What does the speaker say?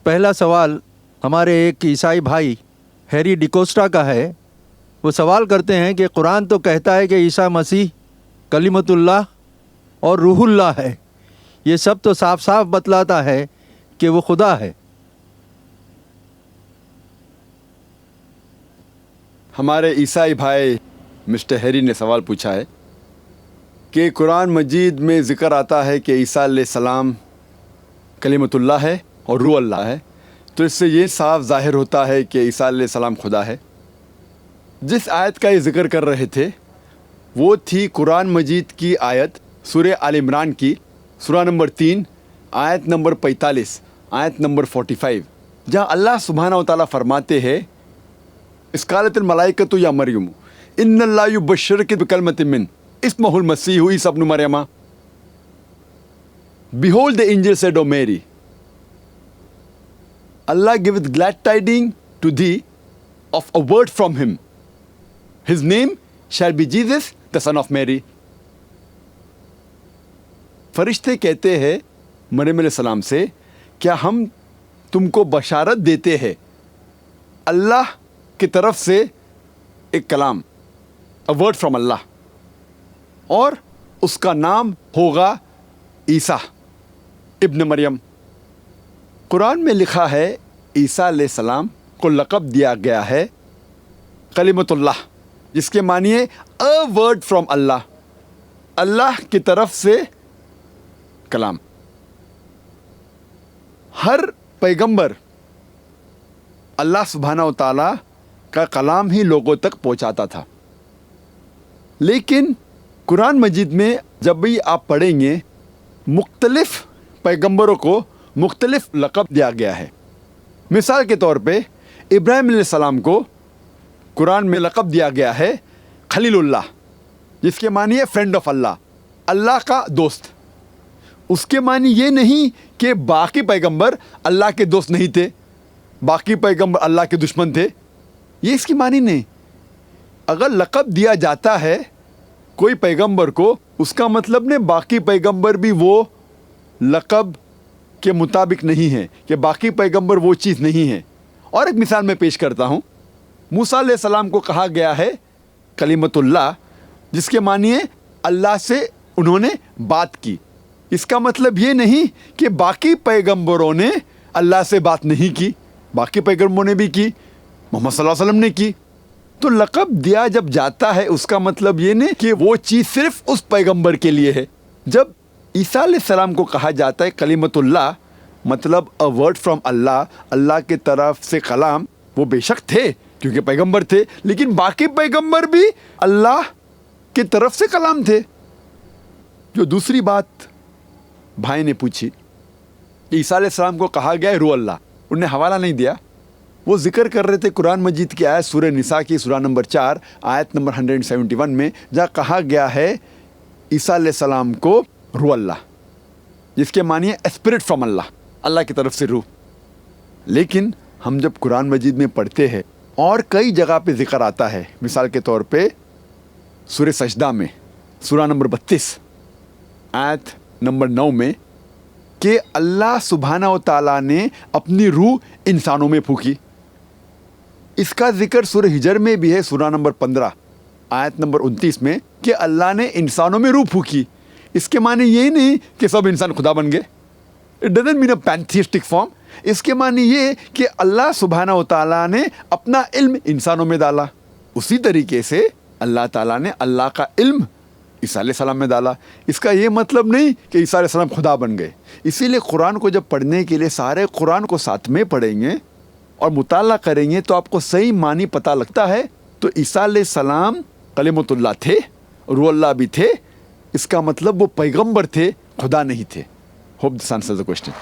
पहला सवाल हमारे एक ईसाई भाई हैरी डिकोस्टा का है। वो सवाल करते हैं कि कुरान तो कहता है कि ईसा मसीह कलीमतुल्लाह और रूहुल्लाह है, ये सब तो साफ साफ बतलाता है कि वो खुदा है। हमारे ईसाई भाई मिस्टर हैरी ने सवाल पूछा है कि कुरान मजीद में ज़िक्र आता है कि ईसा अलैहिस्सलाम कलीमतुल्लाह है और रूह अल्लाह है, तो इससे ये साफ ज़ाहिर होता है कि ईसा अलैहिस्सलाम खुदा है। जिस आयत का ये ज़िक्र कर रहे थे वो थी कुरान मजीद की आयत सूरह आल इमरान की सूरा नंबर 3 आयत नंबर 45 आयत नंबर 45, जहाँ अल्लाह सुब्हानहू व तआला फरमाते हैं इसकालतुल मलाइकतु या मरियम इन्नल्लाहु युबश्शिरुकी बिकलिमतिन मिन इस्मुहुल मसीहु ईसा इब्नु Maryam. Behold, the angel said, O Mary, Allah giveth glad tidings to thee of a word from him. His name shall be Jesus, the son of Mary. फरिश्ते कहते हैं मरियम अलैहिस्सलाम से, क्या हम तुमको बशारत देते हैं अल्लाह की तरफ से एक कलाम, अ वर्ड फ्रॉम अल्लाह, और उसका नाम होगा ईसा इब्न मरियम। कुरान में लिखा है ईसा अलैहिस्सलाम को लक़ब दिया गया है कलीमतुल्लाह, जिसके मानिए अ वर्ड फ्रॉम अल्लाह, अल्लाह की तरफ से कलाम। हर पैगंबर अल्लाह सुब्हानहू व तआला का कलाम ही लोगों तक पहुंचाता था, लेकिन कुरान मजीद में जब भी आप पढ़ेंगे मुख्तलिफ पैगंबरों को मुख्तलिफ लक़ब दिया गया है। मिसाल के तौर पे इब्राहीम अलैहिस्सलाम को कुरान में लक़ब दिया गया है खलीलुल्लाह, जिसके मानिए फ्रेंड ऑफ अल्लाह, अल्लाह का दोस्त। उसके मानी ये नहीं कि बाकी पैगंबर अल्लाह के दोस्त नहीं थे, बाकी पैगंबर अल्लाह के दुश्मन थे, ये इसकी मानी नहीं। अगर लक़ब दिया जाता है कोई पैगंबर को, उसका मतलब ने बाकी पैगंबर भी वो लक़ब के मुताबिक नहीं है, कि बाकी पैगंबर वो चीज़ नहीं है। और एक मिसाल मैं पेश करता हूँ। मूसा अलैहिस्सलाम को कहा गया है कलीमतुल्लाह, जिसके मानिए अल्लाह से उन्होंने बात की। इसका मतलब ये नहीं कि बाकी पैगंबरों ने अल्लाह से बात नहीं की, बाकी पैगंबरों ने भी की, मोहम्मद सल्लल्लाहु अलैहि वसल्लम ने की। तो लक़ब दिया जब जाता है उसका मतलब ये नहीं कि वो चीज़ सिर्फ उस पैगंबर के लिए है। जब ईसा अलैहिस्सलाम को कहा जाता है कलीमतुल्लाह, मतलब अ वर्ड फ्रॉम अल्लाह, अल्लाह की तरफ से कलाम, वो बेशक थे क्योंकि पैगंबर थे, लेकिन बाकी पैगंबर भी अल्लाह की तरफ से कलाम थे। जो दूसरी बात भाई ने पूछी, ईसा अलैहिस्सलाम को कहा गया है रूह अल्लाह, उन्हें हवाला नहीं दिया। वो जिक्र कर रहे थे कुरान मजीद की आयत सूरह निसा की सूरा नंबर 4 आयत नंबर 171 में, जहाँ कहा गया है ईसा अलैहिस्सलाम को रूह अल्लाह, जिसके मानिए स्पिरिट फ्रॉम अल्लाह, अल्लाह की तरफ से रूह। लेकिन हम जब कुरान मजीद में पढ़ते हैं और कई जगह पे जिक्र आता है, मिसाल के तौर पे सूरह सजदा में सूरा नंबर 32 आयत नंबर 9 में, कि अल्लाह सुब्हानहू व तआला ने अपनी रूह इंसानों में फूकी। इसका जिक्र सूरह हिजर में भी है सूरा नंबर 15 आयत नंबर 29 में, कि अल्लाह ने इंसानों में रूह फूकी। इसके माने ये नहीं कि सब इंसान खुदा बन गए, it doesn't mean a pantheistic form. इसके माने ये कि अल्लाह सुब्हानहू व तआला ने अपना इल्म इंसानों में डाला। उसी तरीके से अल्लाह ताला ने अल्लाह का इल्म ईसा अलैहिस्सलाम में डाला। इसका ये मतलब नहीं कि ईसा अलैहिस्सलाम खुदा बन गए। इसीलिए कुरान को जब पढ़ने के लिए सारे कुरान को साथ में पढ़ेंगे और मुताला करेंगे तो आपको सही मानी पता लगता है। तो ईसा अलैहिस्सलाम कलीमतुल्लाह थे, रूह अल्लाह भी थे, इसका मतलब वो पैगंबर थे, खुदा नहीं थे। Hope this answers the question.